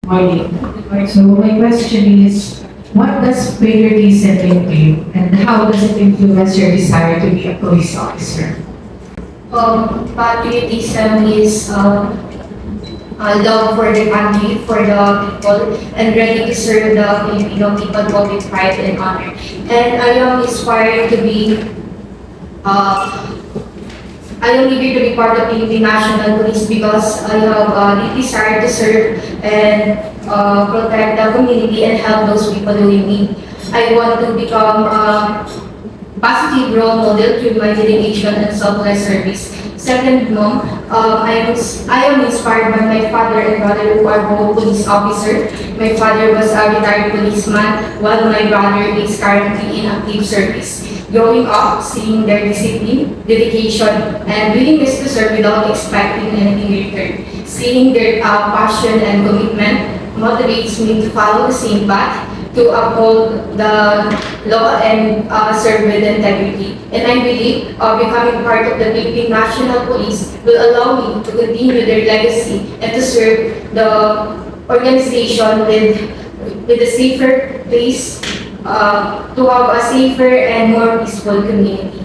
Morning. So my question is, what does patriotism mean to you, and how does it influence your desire to be a police officer? Patriotism is love for the country, for the people, and ready to serve the Filipino people both with pride and honor. And I am inspired to be, I am eager to be part of the National Police because I have the desire to serve and protect the community and help those people who in need. I want to become positive role model through my dedication and selfless service. Second, mom, I am inspired by my father and brother who are both police officers. My father was a retired policeman while my brother is currently in active service. Growing up, seeing their discipline, dedication, and willingness to serve without expecting anything in return. Seeing their passion and commitment motivates me to follow the same path, to uphold the law and serve with integrity. And I believe becoming part of the Philippine National Police will allow me to continue their legacy and to serve the organization with a safer place, to have a safer and more peaceful community.